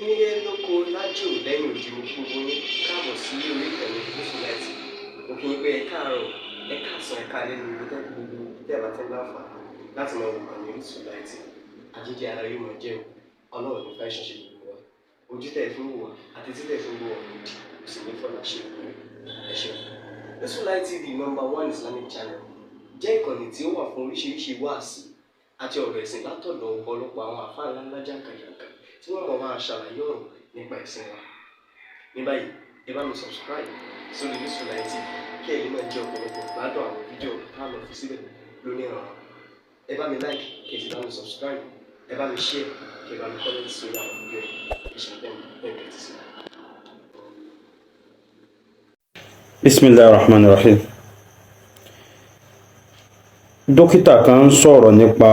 nílé lóko lájò lẹ́yìn òdì gbogbo ní káàbọ̀ sí orí ìkànnì Yusufullahi. Mo kí yín pé ẹ káàárọ̀, ẹ káàsán, ẹ káalẹ́ ní ibi gbogbo tẹ́ bá tẹ́ láǹfààní láti máa wo ìkànnì Yusufullahi. Àjíjẹ ara yóò máa jẹun, Ọlọ́run ní fẹ́ ṣẹ̀ṣẹ̀ gbogbo wa. Ojú tẹ̀ fún wa àti títẹ̀ fún wa òdì kò sì ní fọ́nà ṣe ẹ ṣeun. Yusufullahi TV #1 Islamic channel jẹ́ ìkànnì tí ó wà fún oríṣiríṣi wáàsí àti ọ̀rọ̀ ẹ̀sìn látọ̀dọ̀ ọ̀pọ̀lọpọ̀ àwọn àfáà ńláńlá jàǹkàjàǹkà tí wọ́n mọ̀ máa ṣàlàyé ọ̀rọ̀ nípa ẹ̀sìn wa. Ní báyìí, ẹ bá mi subscribe sórí Yusufullahi TV kí ẹ lè máa jẹ ọ̀pọ̀lọpọ̀ gbádùn àwọn fídíò táwọn fi síbẹ̀ lónìí ọ̀rọ̀. Ẹ bá mi like kí ẹ sì bá mi subscribe, ẹ bá mi share kí ẹ bá mi comment sórí àwọn fídíò yìí. Bismillahirrahmanirrahim. Dókítà kan sọ̀rọ̀ nípa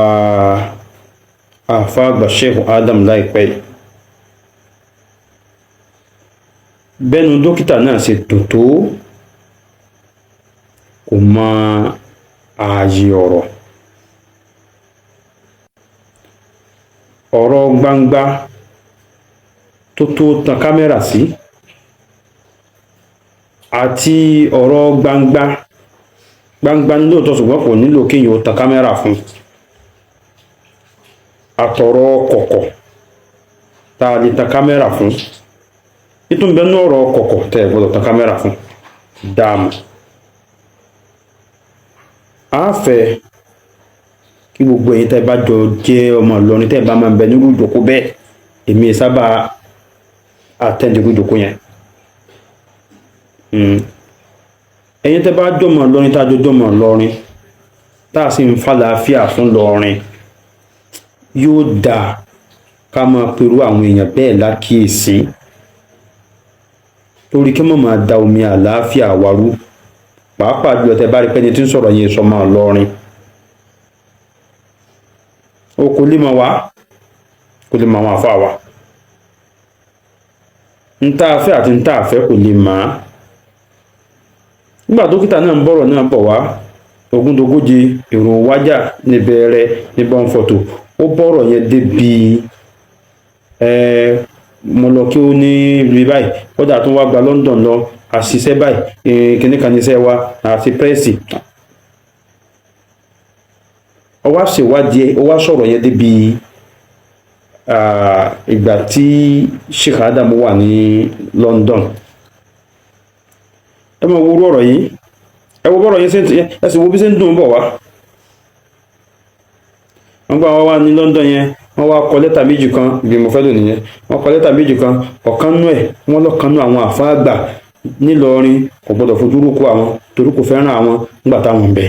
àfáà àgbà Sheikh Adam láìpẹ́. Bẹ́nu dókítà náà ṣe tòótó kò mọ ààyè ọ̀rọ̀ gbangba tó tan kámẹ́rà sí àti ọ̀rọ̀ gbangba ní lóòótọ́ ṣùgbọ́n kò nílò kéèyàn ó tan kámẹ́rà fún, àtọ̀rọ̀ kọ̀kọ̀ tá a lè tan kámẹ́rà fún, ìtúnbẹ̀ ní ọ̀rọ̀ kọ̀kọ̀ tẹ́ ẹ gbọ́dọ̀ tan kámẹ́rà fún dáàmù. A fẹ́ kí gbogbo ẹ̀yin tẹ́ bá jọ jẹ́ ọmọ Ìlọrin tẹ́ bá máa ń bẹ nírú ìjókòó bẹ́ẹ̀, èmi sábà attend irú ìjókòó yẹn. Ẹ̀yin tẹ́ bá jọmọ Ìlọrin tá a jọmọ Ìlọrin tá a sì ń fàlàáfíà fún Ìlọrin, yóò dáa ká máa perú àwọn èèyàn bẹ́ẹ̀ lákìíyèsí torí kí wọ́n máa da omi àlàáfíà wa rú, pàápàá jùlọ tẹ́ bá rí pẹ́ni tí ń sọ̀rọ̀ yẹn sọmọ Ìlọrin. O kò lè mọ̀ wá, kò lè mọ̀ àwọn àfáà wa, ń tá a fẹ́ àti ń tá a fẹ́ kò lè mọ̀ á. Nígbà dókítà náà ń bọ̀rọ̀ náà bọ̀ wá, ogúndogóje èrò wájà níbẹ̀rẹ̀ ní bọ́ǹfọ̀tò, ó bọ̀rọ̀ yẹn débi mo lọ kí ó ní ibi báyìí, ó dà tó wá gba London lọ, àṣìṣe báyìí kìnnìkan níṣẹ́ wa àti pírẹ́sì. Ó wá ṣèwádìí, ó wá sọ̀rọ̀ yẹn débi ìgbà tí Sheikh Adam wà ní London. Ẹ máa wo orú ọ̀rọ̀ yìí, ẹ wo bọ́rọ̀ yẹn ẹ sì wo bí ṣe ń dùn bọ̀ wá. Wọ́n gbà wá ní London yẹn, wọ́n wá kọ lẹ́tà méjì kan, bí mo fẹ́ lò nìyẹn, wọ́n kọ lẹ́tà méjì kan, ọ̀kan nú ẹ̀ wọ́n lọ́kan nú àwọn àfáà àgbà nílọrin kò gbọ́dọ̀ fojú rúkọ àwọn torí kò fẹ́ràn àwọn nígbà táwọn ń bẹ.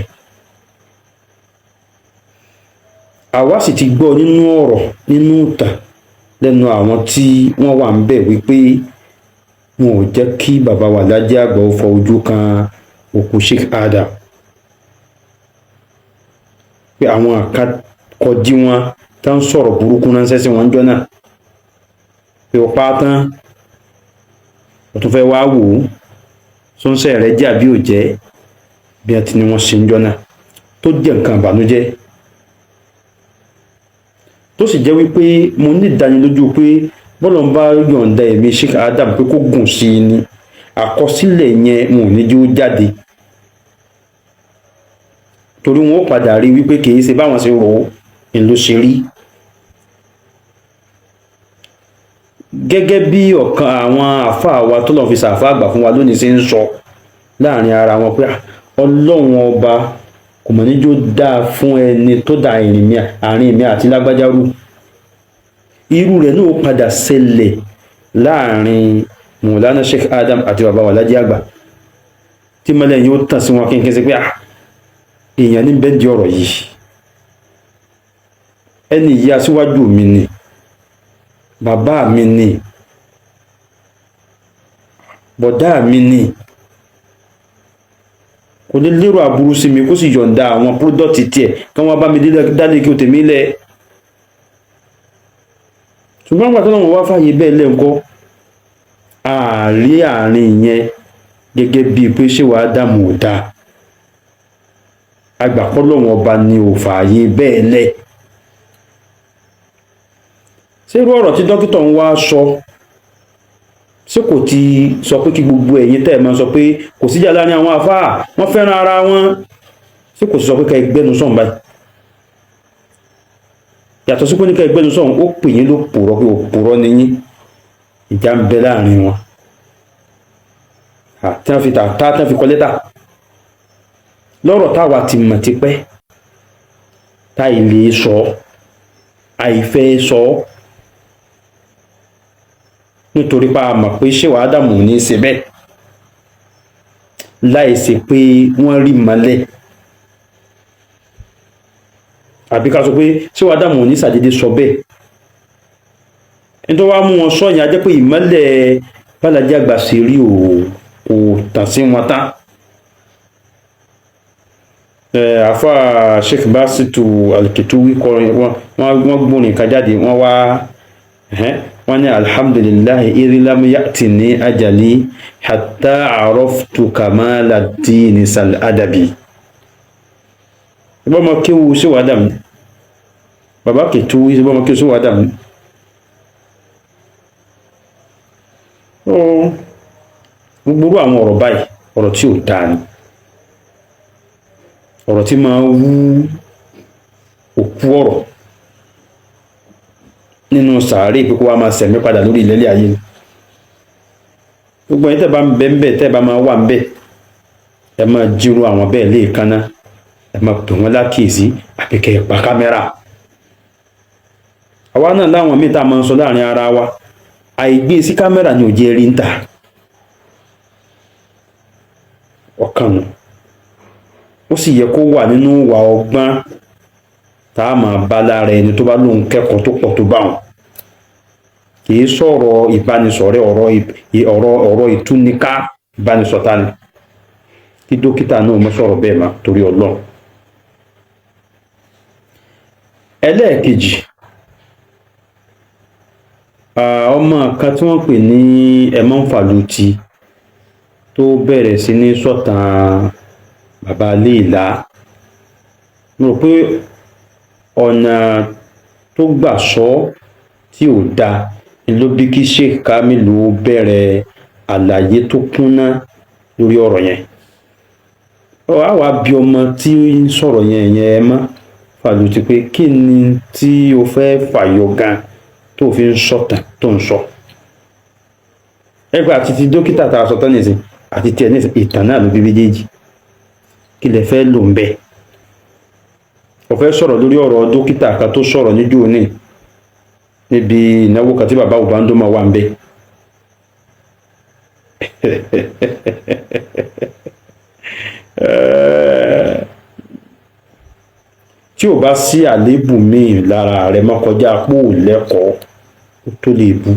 Àwa sì ti gbọ́ nínú ọ̀rọ̀ nínú ìtàn lẹ́nu àwọn tí wọ́n wà ń bẹ̀ wípé wọn ò jẹ́ kí bàbá wa Lájí Àgbà ó fọ ojú kan òkú Sheikh Adam, pé àwọn àkàkọ̀dí wọn tá ń sọ̀rọ̀ burúkú náà sẹ́sìn wọn jọ náà pé ó pa tán ó tún fẹ́ wá wò ó sọ́nsẹ̀ rẹ̀ jẹ́ àbí ò jẹ́ bí wọ́n ti ní wọ́n ṣe ń jọ náà, tó jẹ́ nǹkan ìbànújẹ́. Tó sì jẹ́ wípé mo ní ìdánilójú pé bọ́lọ̀ ń bá yọ̀ǹda ẹ̀mí Sheikh Adam pé kó gùn sí i ni àkọsílẹ̀ yẹn wọn ò ní jẹ́ ó jáde, torí wọn ó padà rí wípé kì í ṣe báwọn ṣe rò ó ni ló ṣe rí. Gẹ́gẹ́ bí ọ̀kan àwọn àfáà wa tó lọ́n fi ṣàfáà àgbà fún wa lónìí ṣe ń sọ láàrin ara wọn pé Ọlọ́run ọba kò mọ̀ níjó dáa fún ẹni tó da àárín mi àti lágbájá rú. Irú rẹ̀ náà ó padà ṣẹlẹ̀ láàrin Mọ̀lánà Sheikh Adam àti bàbá wa Lájí Àgbà tí mọ́lẹ̀ yóò tàn sí wọn kínkín sí pé èèyàn ní bẹ́ẹ̀ di ọ̀rọ̀ yìí, ẹni yìí aṣíwájú mi ni, bàbá mi ni, bọ̀dá mi ni, kò lè lérò aburú sí mi kó sì yọ̀ǹda àwọn púrọ́dọ̀tì tiẹ̀ kí wọ́n bá mi dálé kí o tèmi lẹ̀. Ṣùgbọ́n àgbà tó náà wọ́n wá fàyè bẹ́ẹ̀ lẹ́ǹkọ́ àárín yẹn gẹ́gẹ́ bíi pé ṣé wàá dààmú ò dáa, agbàpọ́lọ́wọ́n ọba ni ò fààyè bẹ́ẹ̀ lẹ̀. Ṣé irú ọ̀rọ̀ tí dókítà ń wá sọ ṣé kò ti sọ pé kí gbogbo ẹ̀yin tẹ́ ẹ máa sọ pé kò síjà láàrin àwọn àfáà wọ́n fẹ́ràn ara wọn, ṣé kò ti sọ pé ká ẹgbẹ́nu sọ̀hún báyìí? yàtọ̀ sí pé ní ká ẹgbẹ́nu sọ̀hún ó pè yín ló pòrọ̀ pé òpòrọ̀ ni yín, ìjà ń bẹ láàrin wọn tí wọ́n fi tí wọ́n fi kọ lẹ́tà lọ́rọ̀ táwa ti mọ̀ tipẹ́ táì lè sọ àìfẹ́ sọ nítorí pa mọ̀ pé ṣéwà Ádámù ní í ṣe bẹ́ẹ̀ láìsí pé wọ́n rí mọ́lẹ̀, àbí ká sọ pé ṣéwà Ádámù ní ṣàdédé sọ bẹ́ẹ̀. ẹni tó wá mú wọn sọ yẹn á jẹ́ pé ìmọ́lẹ̀ Bálájí Àgbà ṣe rí kò tàn sí wọn tán. àfa Sheikh Basitu Al-Kituwi kọrin wọ́n gbórin kan jáde wọ́n wá wọ́n ní alhamdulillahi irilam ya'tini ajali hatta araftu kamala dini sal adabi. ìbọn ọmọ kéwu Sheikh Ádámù bàbá Kituwi ìbọn ọmọ kéwu Sheikh Ádámù. gbogbo àwọn ọ̀rọ̀ báyìí ọ̀rọ̀ tí ò dáa ni, ọ̀rọ̀ tí máa wú òkú ọ̀rọ̀ nínú sàárè pé kó wá máa sẹ̀mí padà lórí ilẹ̀ ayé ni. gbogbo ẹ̀yin tẹ́ bá ń bẹ ń bẹ tẹ́ bá máa wà ń bẹ ẹ máa jírò àwọn bẹ́ẹ̀ léèkánná, ẹ máa pè wọ́n lákèésí àbí kẹ́ ẹ pa kámẹ́rà. àwa náà láwọn míì tá a máa ń sọ láàrin ara wa, àìgbé sí kámẹ́rà ni ò jẹ́ rí ń tà ọ̀kan nù. ó sì yẹ kó wà nínú ìwà ọgbọ́n tá a máa bá lára ẹni tó bá lóun kẹ́kọ̀ọ́ tó pọ̀ tó bá wọn. kì í sọ̀rọ̀ ìbánisọ̀rẹ́ ọ̀rọ̀ ìtúnika ìbánisọ̀tá ni. kí dókítà náà mọ́ sọ̀rọ̀ bẹ́ẹ̀ má torí Ọlọ́run. ẹlẹ́ẹ̀kejì, ọmọ kan tí wọ́n pè ní Ẹmọ́nfàlùtì tó bẹ̀rẹ̀ sí ní sọ̀tàn bàbá Léèlá. mo rò pé ọ̀nà tó gbà sọ tí ò dáa ni ló bí kí Sheikh Kamilu bẹ̀rẹ̀ àlàyé tó kúnná lórí ọ̀rọ̀ yẹn. á wá bí ọmọ tí ń sọ̀rọ̀ yẹn Ẹmọ́nfàlùtì pé kí ni tí o fẹ́ fàyọ gan tó fi ń sọ̀tàn tó ń sọ. ẹgbẹ́ àti ti dókítà tá a sọ tán nìsín àti tiẹ̀ ní ìtàn náà ló bí méjèèjì, kí lẹ fẹ́ lò ń bẹ̀. ó fẹ́ sọ̀rọ̀ lórí ọ̀rọ̀ dókítà kan tó sọ̀rọ̀ níjó ní níbi ìnáwó kan tí bàbá Ubandoma wà ń bẹ̀. tí ò bá sí àléébù míì lára rẹ̀ má kọjá pò lẹ́kọ̀ọ́ ó tó lè bu.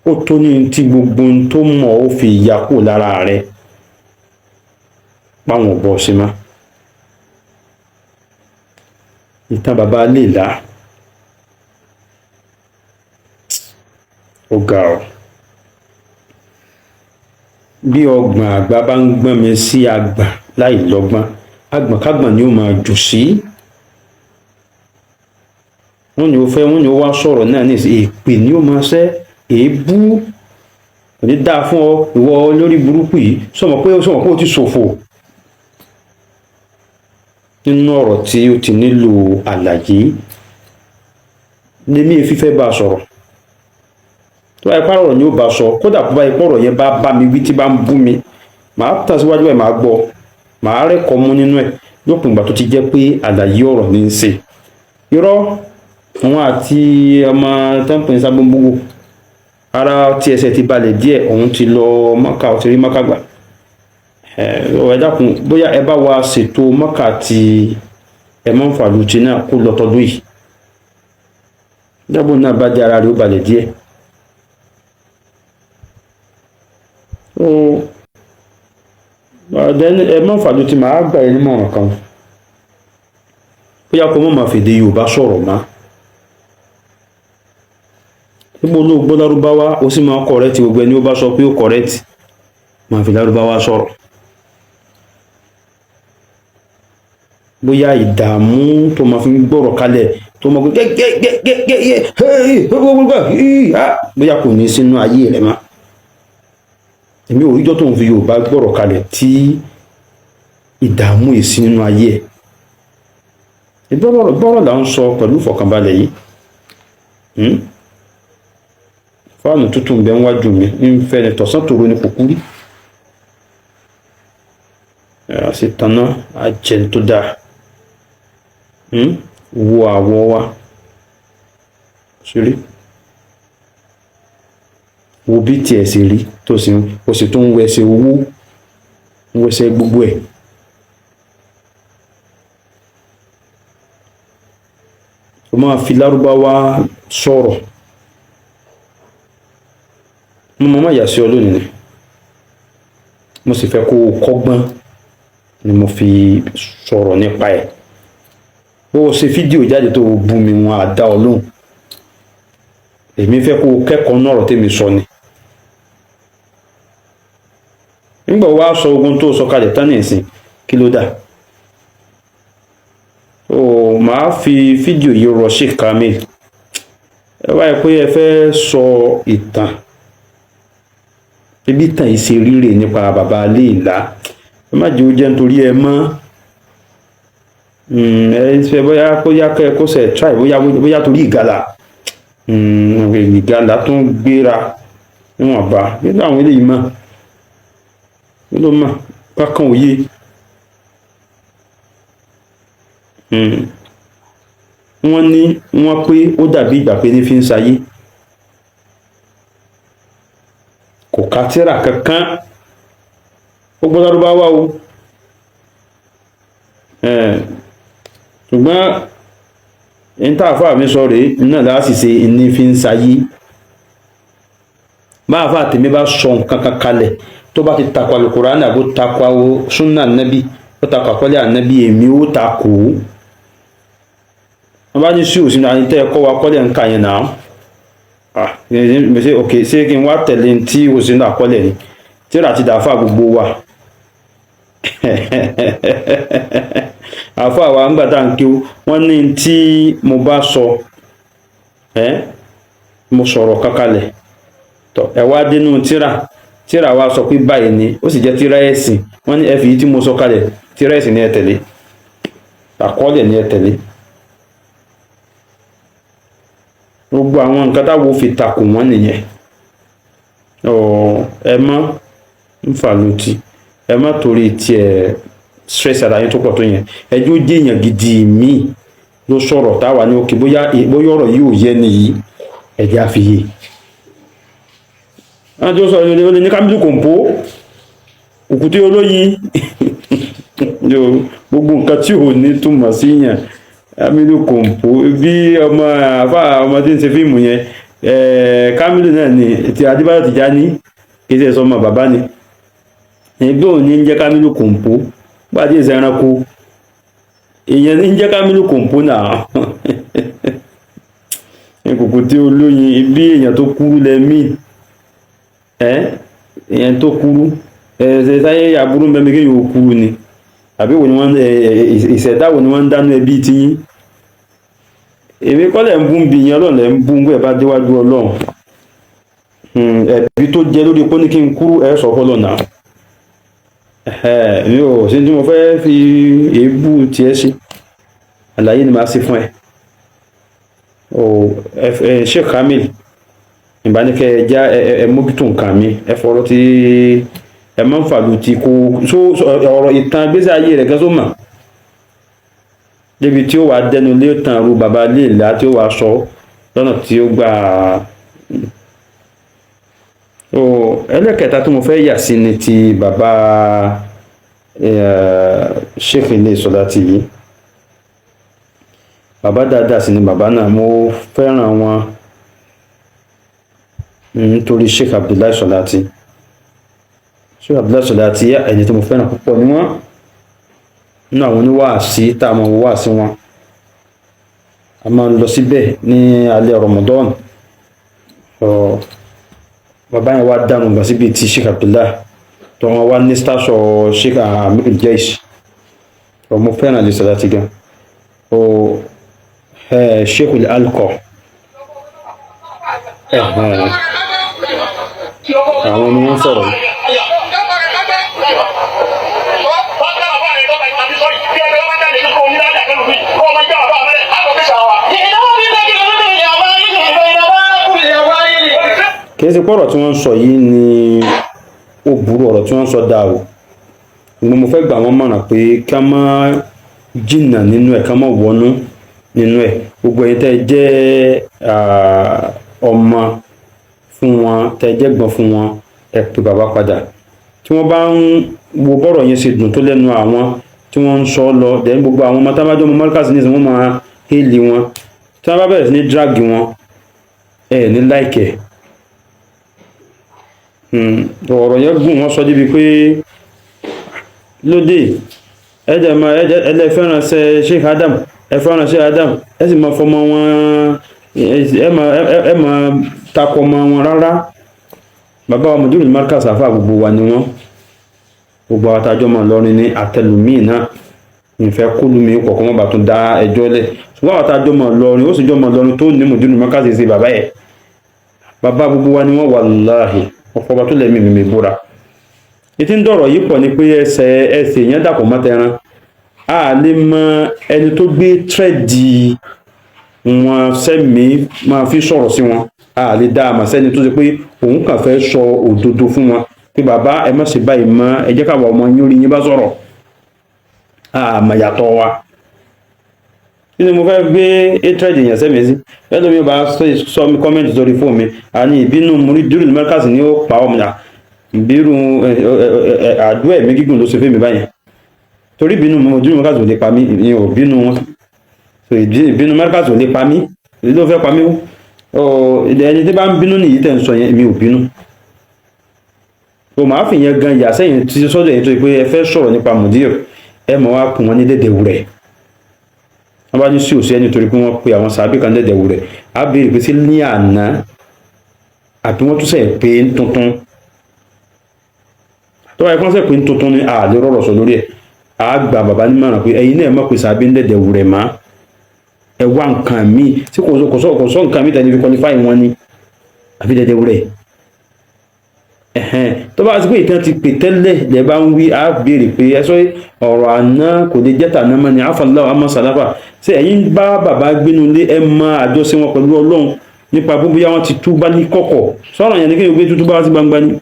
ó tó ní tí gbogbo ohun tó mọ̀ ó fi ya kúrò lára rẹ̀ páwọn ò bọ́ sí má. ìtàn bàbá Léèlá ó ga ọ. bí ọgbọ̀n àgbà bá ń gbọ́n mi sí àgbà láì lọ́gbọ́n, àgbọ̀nkágbọ̀n ni ó máa jù sí. wọ́n ní ó wá sọ̀rọ̀ náà ní èpè ni ó máa ṣẹ́, èébú kò ní dáa fún ọ ìwọ olórí burúkú yìí, sọmọ pé ó ti ṣòfò. nínú ọ̀rọ̀ tí ó ti nílò àlàyé lèmi fífẹ́ bá a sọ̀rọ̀. tó bá ipá ọ̀rọ̀ ni ó bá sọ, kódà bó bá ipá ọ̀rọ̀ yẹn bá mi wí tí bá ń bú mi, màá tàn síwájú ẹ̀, màá gbọ́, màá rẹ́kọ̀ọ́ mú nínú ẹ̀ lópin ìgbà tó ti jẹ́ pé àlàyé ọ̀rọ̀ ní í ṣe. irọ́ òun àti ọmọ tẹ́ǹpìn sábọ́nbúgbò ara tí ẹsẹ̀ ti balẹ̀ díẹ̀, òun ti lọ Mọ́kà, ó ti rí Mọ́kà gbà. ẹ dákun bóyá ẹ bá wa ṣètò Mọ́kà ti Ẹmọ́nfàlùtì náà kó lọ tọdún yìí. dábò náà bá dé ara rẹ̀ ó balẹ̀ díẹ̀. Ẹmọ́nfàlùtì máa gbà ẹ nímọ̀ràn kan, bóyá kó mọ̀ máa fèdè Yorùbá sọ̀rọ̀ má. níbo ló gbọ́ Lárúbáwá ó sì máa kọ̀rẹ́tì gbogbo ẹni ó bá sọ pé ó kọ̀rẹ́tì, máa fi Lárúbáwá sọ̀rọ̀. bóyá ìdààmú tó máa fi gbọ́rọ̀ kalẹ̀ tó tó mọ̀ pé bóyá kò ní sínú ayé rẹ̀ mọ́. Èmi ò ríjọ́ tó ń fi Yorùbá gbọ́rọ̀ kalẹ̀ tí ìdààmú èsì nínú ayé ẹ̀. Ìbọ́rọ̀ là ń sọ pẹ̀lú ìfọ̀kànbalẹ̀ yìí. Fáànù tútù ń bẹ níwájú mi ń fẹ́ ni tọ̀sán tòru ni kò kú rí. Àṣẹ tanná ajẹ́ tó dáa. Wo àwọ̀ wa ṣeré, wo bí tiẹ̀ sì rí tó sì tó ń wẹsẹ̀ owó, ń wẹsẹ̀ gbogbo ẹ̀. O máa fi Lárúbáwá sọ̀rọ̀. Mo máa yà sí ọ lónìí ni mo sì fẹ́ kó o kọ́gbọ́n ni mo fi sọ̀rọ̀ nípa ẹ̀. Ó ṣe fídíò jáde tó bú mi, wọn á dá ọ lóhùn. Èmi fẹ́ kó o kẹ́kọ̀ọ́ náà ọ̀rọ̀ tèmi sọ ni. Nígbà wàá sọ ogun tó sọ kalẹ̀ tán nìsín kí ló dà? Màá fi fídíò yìí rọ Sheikh Kamil. Ẹ wáyé pé ẹ fẹ́ sọ ìtàn ibi ìtàn yìí ṣe rírè nípa bàbá Aléèlá, ẹ má jẹ́ ó jẹ́ nítorí ẹ mọ́. Ẹ fẹ́ bóyá kó yá kẹ́ kó ṣe try bóyá torí ìgalà. Ìgalà tó ń gbéra níwọ̀nba nínú àwọn eléyìí mọ̀ ló mọ̀ bákan òye. Wọ́n ní wọ́n pé ó dàbí ìgbà pé ní fi ń sayé. Kò ka tírà kankan, ó gbọ́ Lárúbáwá o. Ṣùgbọ́n ẹni tá àfáà mi sọ rèé náà láti ṣe ní fi ń sayé. Bá àfáà tèmi bá sọ nǹkan kan kalẹ̀ tó bá ti takò Al-Qur'an àbó takò súnà Nábì, ó takò àkọlé Ànábì, èmi ó takò. Wọ́n bá ní sí òsì náà tẹ́ ẹ̀kọ́ wa kọ́lẹ̀ ń kà yẹn náà. Okay, ṣé kí n wá tẹ̀lé tí òsì náà kọ́lẹ̀ ni tíra ti dàáfà gbogbo wa. Àfáà wa ńgbà tá ń kí wọ́n ní tí mo bá sọ mo sọ̀rọ̀ kankalẹ̀ tọ̀ ẹ wá dénú tíra wa sọ pé báyìí ni ó sì jẹ́ tíra ẹ̀sìn, wọ́n ní ẹ fi yìí tí mo sọ kalẹ̀ tíra ẹ̀sìn ni ẹ tẹ̀lé, àkọọ́lẹ̀ ni ẹ tẹ̀lé. Gbogbo àwọn nǹkan táwo fi takò wọ́n nìyẹn. Ẹ má ń fà lótì, ẹ má torí tiẹ̀ stress ara yín tó pọ̀ tó yẹn. Ẹjọ́ jẹ́ èèyàn gidi míì ló sọ̀rọ̀ táwa ní òkè bóyá ọ̀rọ̀ yìí ò yẹ nìyí ẹ̀jẹ̀ àfiyè. Wọ́n tó sọ ìròyìn ní Kamilu Kòǹpó òkúté olóyin gbogbo nǹkan tí ò ní túmọ̀ sí yàn. Kamilu Kòǹpó bí ọmọ tí ń ṣe fíìmù yẹn, Kamilu náà ni ti Adébáyọ̀ Tìjání kì í ṣe sọmọ bàbá ni. Ẹgbẹ́ òní ń jẹ́ Kamilu Kòǹpó bá ti ṣe ẹranko, èèyàn ń jẹ́ Kamilu Kòǹpó náà. Òkúté olóyin bí èèyàn tó kúrú lẹ́mí, èèyàn tó kúrú sáyé aburú mẹ́mí kí yóò kúrú ni àbí wo ni wọ́n ìṣẹ̀dá wo ni wọ́n ń dánú ẹbí tí yín. Èmi kọ́lẹ̀ ń bú bí yẹn Ọlọ́run lẹ́ ń bú ẹ̀ bá déwájú Ọlọ́run. Ẹ̀bí tó jẹ́ lórí pé ní kí n kúrú ẹ̀ sọ fọ́lọ́ náà. Mi ò sí tí mo fẹ́ fi èébú tiẹ̀ ṣe, àlàyé ni màá ṣe fún ẹ. Sheikh Kamil ìbánikẹ́ ẹja ẹ mójútó nǹkan mi, ẹ fọ̀rọ̀ tí ẹ máa ń fàlù tí kò ọ̀rọ̀ ìtàn gbèsè ayé rẹ̀ gẹ́sọ́ mọ̀ débi tí ó wà dẹnu lé tàn ru bàbá Aléèlá tí ó wà sọ lọ́nà tí ó gbà. Ẹlẹ́kẹta tí mo fẹ́ yà sí ni ti bàbá Sheikh Ilé Sọ̀láti yìí. Bàbá dáadáa sí ni bàbá náà, mo fẹ́ràn wọn nítorí Sheikh Abdullahi Sọ̀láti. Sheikh Abdullahi Sọ̀láti ẹni tí mo fẹ́ràn púpọ̀ ni wọ́n nínú àwọn oníwàásí tá a máa wọ wàásí wọn. A máa ń lọ síbẹ̀ ní alẹ́ Ramadan. Bàbá yẹn wá dànù gbà síbi tí Sheikh Abdullahi tó wọn wá ní station Sheikh Amir Jaish. Mo fẹ́ràn Ilé Sọ̀láti gan. Sheikhul Alqa àwọn ni wọ́n sọ̀rọ̀. kìí ṣe pọ̀rọ̀ tí wọ́n ń sọ yìí ni ó burú, ọ̀rọ̀ tí wọ́n ń sọ dáa o. mo fẹ́ gbà wọ́n mọ̀ràn pé ká má jìnnà nínú ẹ̀, ká má wọnú nínú ẹ̀. gbogbo ẹ̀yin tẹ́ jẹ́ ọmọ fún wọn, tẹ́ jẹ́ gbọ́n fún wọn, ẹ pè bàbá padà. tí wọ́n bá ń wo bọ́rọ̀ yẹn ṣe dùn tó lẹ́nu àwọn tí wọ́n ń sọ lọ, dẹ̀ gbogbo àwọn ọmọ tábàjọ́ ọmọ Markaz ní ìsìn wọ́n máa hélì wọn. tí wọ́n bá bẹ̀rẹ̀ sí ní drag wọn, ẹ ní láìkẹ̀. ọ̀rọ̀ yẹn gùn, wọ́n sọ débi pé lóde ẹ̀dẹ̀ fẹ́ràn Sheikh Adam, ẹ fẹ́ràn Sheikh Adam, ẹ sì máa fọmọ wọn, ẹ máa takọ ọmọ wọn rárá. bàbá wa Mudirul Markaz àfà gbogbo wa ni wọ́n, gbogbo àwọn àtàjọ́ mọ̀ lọ́rin ní àtẹlùmíì náà. ìfẹ́ kólúmi kọ̀ọ̀kan wọ́n bá tún dá ẹjọ́ lẹ̀, ṣùgbọ́n àwọn àtàjọ́ mọ̀ lọ́rin, ó sì jọ mọ̀ lọ́rin tó ní Mudirul Markaz sí bàbá ẹ̀. bàbá gbogbo wa ni wọ́n wallahi, ọ̀pọ̀ bá tó lẹ́mí mímí búra. ìtí ń dọ̀rọ̀ yìí pọ̀ ni pé ẹsẹ̀ yẹn dàpọ̀ mọ́tẹran. a lè mọ ẹni tó gbé tírẹ̀dì wọn sẹ́mi máa fi sọ̀rọ̀ sí wọn, a lè dá àmà sẹ́ni tó ṣe pé òun kàn fẹ́ sọ òdodo fún wọn pé bàbá ẹ má ṣe báyìí mọ́, ẹ jẹ́ káwọn ọmọ yín orí yín bá sọ̀rọ̀. àmà yàtọ̀ wa kí ni mo fẹ́ gbé hatred èèyàn sẹ́mi sí. ẹlòmíì bá sọ mi kọ́mẹ́ntì sórí fóònù mi, àní ìbínú Mudirul Markaz ni ó pa ọmọ yà, ìbírú àdúrà ẹ̀mí gígùn ló ṣe fẹ́ mi báyẹn. torí ìbínú Mudirul Markaz ò lè pa mí, ìyẹn ò bínú wọn. ìbínú Markaz ò lè pa mí, èyí ló fẹ́ pa mí wó. ẹni tí bá ń bínú nìyí tẹ̀ ń sọ yẹn, mi ò bínú. o máa fi yẹn gan yà sẹ́yìn tí sọ́dọ̀ yẹn tó yẹ pé ẹ fẹ́ sọ̀rọ̀ nípa Mudir, ẹ mọ̀ wá kùn wọn ní dẹ́dẹ̀wù rẹ̀. wọ́n bá ní sí òsì ẹni torí pé wọ́n pe àwọn sàbí kan dẹ́dẹ̀wù rẹ̀, á béèrè pé sí ní àná àbí wọ́n tún sẹ̀ pé ń tuntun. tó wáyé kán sẹ̀ pé ń tuntun ní àlè rọ̀rọ̀ sọ lórí ẹ̀, á gba bàbá nímọ̀ràn pé ẹ̀yin náà mọ̀ pé sàbí ń dẹ́dẹ̀wù rẹ̀ má, ẹ wá nǹkan míì tí kò sọ nǹkan míì tẹ̀lé fi qualify wọn ni àbí dẹ́dẹ̀wù rẹ̀. tó bá ti pé ìtàn ti pè tẹ́lẹ̀ lẹ́ bá ń wí, á béèrè pé ẹ sọ ọ̀rọ̀ àná kò lè jẹ́ tàná mọ́ ni afallahu amma salafa. ṣé ẹ̀yin bá bàbá gbénu lé, ẹ mọ àjọṣe wọn pẹ̀lú Ọlọ́run nípa gbogbo yá wọn ti túbá ní kọ̀kọ̀, sọ̀rọ̀ yẹn ni kéèyàn gbé túbá sí gbangba ni.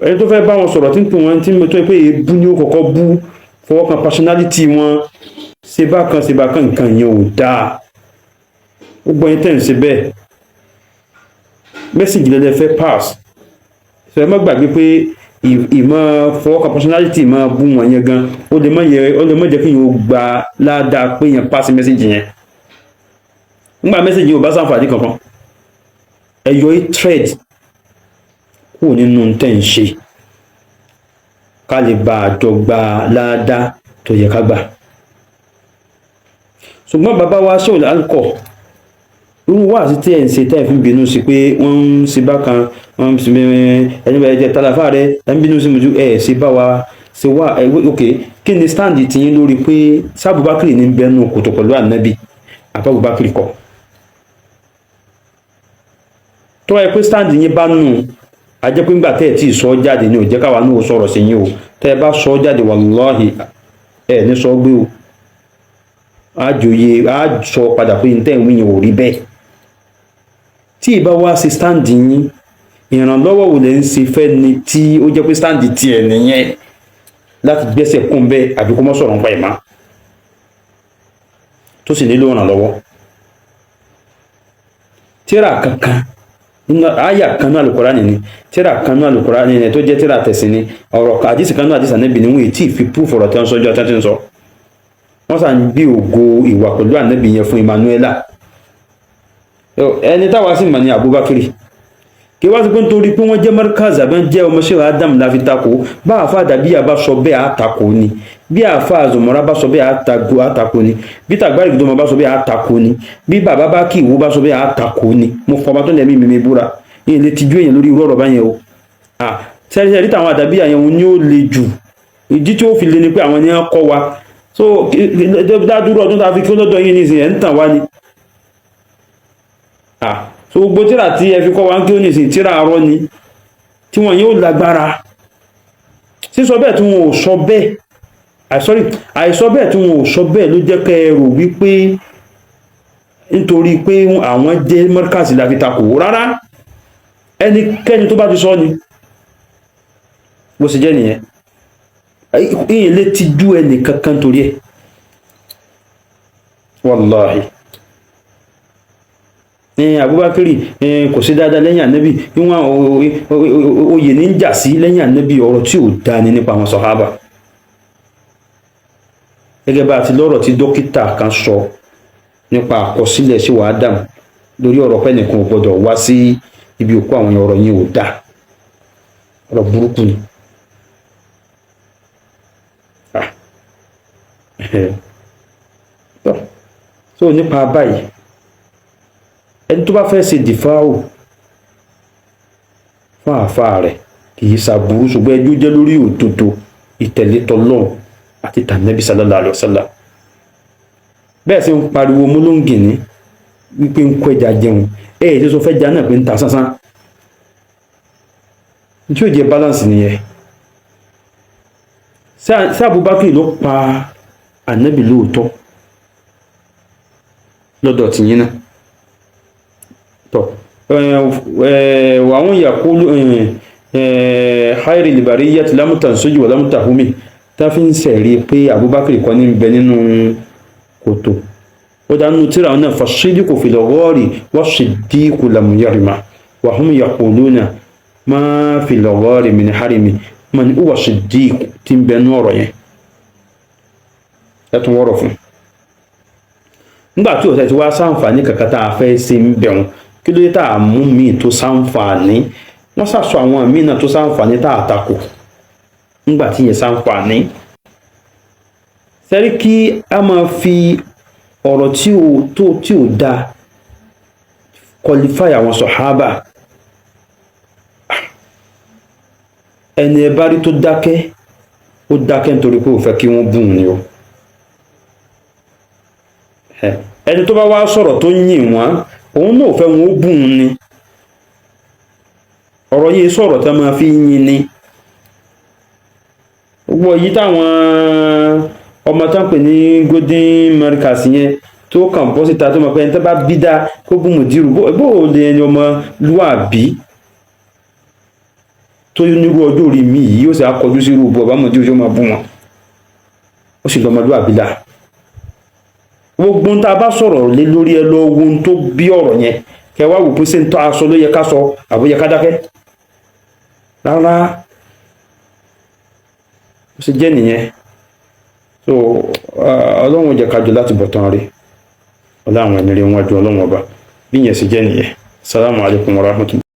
ẹni tó fẹ́ bá wọn sọ̀rọ̀ tí ń pè wọ́n tí mo tó pé èébú ni ó kọ́kọ́ bú, fọwọ́ kan personality wọn, ṣe bá kan nǹkan yẹn ò dáa. gbogbo ẹni tẹ́ ń ṣe bẹ́ẹ̀, mẹ́sìgì lẹ́lẹ́ fẹ́ pass. sọ ẹ má gbàgbé pé ìmọ̀ fọwọ́ kan personality máa bú wọn yẹn gan, ó lè má jẹ́ kí yẹn ó gba ládàá pé yẹn pass mẹ́sìgì yẹn. nígbà mẹ́sìgì yẹn ò bá ṣàǹfààní kankan, ẹ yọ hatred kúrò nínú tẹ́ ń ṣe ká lè bá àjọ gba ládàá tó yẹ ká gbà. ṣùgbọ́n bàbá wa Sheikhul Alqa, irú wà sí tí ẹ̀ ń ṣe tẹ́ fi ń bínú sí pé wọ́n ń ṣe bákan, wọ́n ń ṣe ẹni bẹ̀rẹ̀ jẹ́ tàlàfà rẹ̀ ẹ̀ ń bínú sí mojú ẹ̀ ṣe bá wa ṣe wà ok kí ni stand ti yín lórí pé sábùbákìrì ní bẹnu kòtò pẹ̀lú ànábì àbábùbákìrì kọ́. tó wáyé pé stand yín bá nù, a jẹ́ pé ńgbà tẹ́ ẹ̀ tí ì sọ jáde ní ò jẹ́ káwa náà sọ̀rọ̀ sí yín o, tẹ́ ẹ bá sọ jáde wallahi ẹ̀ ní sọ gbé o, àjòyè á sọ padà pé ntẹ́ ìwé yẹn ò rí bẹ́ẹ̀. tí ìbá wá sí stand yín, ìrànlọ́wọ́ wò lè ń ṣe fẹ́ ni tí ó jẹ́ pé stand tiẹ̀ nìyẹn láti gbẹ́sẹ̀ kún bẹ́ẹ̀ àbí kó mọ́ sọ̀rọ̀ nípa ìmá tó sì nílò ìrànlọ́wọ́. tíra kankan àyà kan náà Al-Qur'ani ni, tíra kan náà Al-Qur'ani ni tó jẹ́ tíra tẹ̀sìn ni, ọ̀rọ̀ àdìsí kan náà àdìsí Ànábì ni wọ́n ètí fi proof ọ̀rọ̀ tí wọ́n sọ́jọ́ tí wọ́n ti ń sọ. wọ́n sàn gbé ògo ìwà pẹ̀lú Ànábì yẹn fún Emmanuela. ẹni táwa sì mọ̀ ní Abubakar, kí wá sí pé nítorí pé wọ́n jẹ́ Markaz àbẹ́ jẹ́ ọmọ Sheikh Adam la fi takò. bá àfa Dàbíyà bá sọ bẹ́ẹ̀ àtakò ni, bí àfa Zumura bá sọ bẹ́ẹ̀ àtakò ni, bí Tàgbàrí Gidoma bá sọ bẹ́ẹ̀ àtakò ni, bí bàbá bá kí ìwó bá sọ bẹ́ẹ̀ àtakò ni. mo fọba tó lẹ́mí mímí búra yìí lè tijú èèyàn lórí irú ọ̀rọ̀ báyẹn o. sẹ́rí táwọn Dàbíyà yẹn ni ó le jù ìdí tí ó fi lé ni pé àwọn ni wọ́n kọ́ wa so dádúró ọdún tá a fi kí ó lọ́dọ̀ yín nísìnyí ẹ̀ ń tàn wá ni so gbogbo tíra tí ẹ fi kọ́ wa ń kí ó nísìnyí tíra arọ́ ni tí wọ́n yóò lágbára sísọ bẹ́ẹ̀ tí wọ́n ò sọ bẹ́ẹ̀ àìsọ bẹ́ẹ̀ tí wọ́n ò sọ bẹ́ẹ̀ ló jẹ́ kẹ́ ẹ rò wípé nítorí pé àwọn jẹ́ mọ́ríkàsì láti takò rárá ẹnikẹ́ni tó bá ti sọ ni bó ṣe jẹ́ nìyẹn ìyìn lè ti jú ẹnì kankan torí ẹ̀ wàláhì Abubakari kò sí dáadáa lẹ́yìn ànábì níwọ̀n oyè ní ń jà sí lẹ́yìn ànábì ọ̀rọ̀ tí ò dáa ní nípa àwọn sàhábà gẹ́gẹ́ bá ti lọ́rọ̀ tí dókítà kan sọ nípa àkọsílẹ̀ sí wa Adam lórí ọ̀rọ̀ pẹ́nìkan ò gbọdọ̀ wá sí ibi òkú àwọn ọ̀rọ̀ yìí ò dáa ọ̀rọ̀ burúkú ni so nípa báyìí ẹni tó bá fẹ́ ṣe dìfáwò fún àáfàá rẹ̀ kì í ṣàbùrú ṣùgbọ́n ẹjọ́ jẹ́ lórí òdodo ìtẹ̀lé tọlọ́run àti tànẹ́bí sallallahu alaihi wasallam bẹ́ẹ̀ sì ń pariwo múlóǹgì ní wípé ń kó ẹja jẹun tí ó fẹ́ já náà pé ń ta sánsán tí ó jẹ́ balance nìyẹn sí Abubakar ló pa ànábì lóòótọ́ lọ́dọ̀ tìyín náà tọ́ wàhún yàkúlù khairil bariyyati lam tansuji wa lam tahumi tá fi ń sẹ̀rí pé Abubakar kọ́ ní bẹ nínú kòtò ó dánú tíra náà fasidiqu fil ghari wasiddiqu lam yarima wàhún yaquluna ma fil ghari min harimi man huwa siddiq tí ń bẹ ní ọ̀rọ̀ yẹn ẹ̀tún wọ́rọ̀ fún nígbà tí ọ̀sẹ̀ tí wá sáǹfààní kankan tá a fẹ́ ṣe ń bẹ̀rùn kí ló dé tá a mú míì tó sáǹfààní wọ́n sàṣọ àwọn míì náà tó sáǹfààní tá a takò nígbà tí yẹn sáǹfààní sẹ́rí kí a máa fi ọ̀rọ̀ tí ò dáa qualify àwọn sọ̀hábà ẹni ẹ bá rí tó dákẹ́ ó dákẹ́ nítorí pé ò fẹ́ kí wọ́n bùn ni o ẹni tó bá wá sọ̀rọ̀ tó yìn wọ́n òun náà fẹ́ wọn ó bùn ni ọ̀rọ̀ yìí sọ̀rọ̀ tá máa fi yìn ni gbogbo èyí táwọn ọmọ tán pè ní golden markers yẹn tó kàn bọ́ síta tó mọ̀ pé ẹni tó bá bí dá kó bùn mùdírù bó o lè ẹni ọmọ lúàbí tó nírú ọjọ́ orí mi yìí ó sì á kọjú sí irú bọ̀ bá mùdírù tó máa bùn wọn ó sì lọ́mọ lúàbí dá gbogbo tá a bá sọ̀rọ̀ lé lórí ẹ lọ ohun tó bí ọ̀rọ̀ yẹn kẹ wá wò pé ṣé ń tọ́ aṣọ ló yẹ ká sọ àbó yẹ ká dákẹ́ rárá ó sì jẹ́ nìyẹn so ọlọ́run jẹ́ kájọ láti bọ̀ tán rí ọlọ́run ẹni rí wọn ju ọlọ́run ọba bí yẹn sì jẹ́ nìyẹn. Assalamu alaikum warahmatullahi.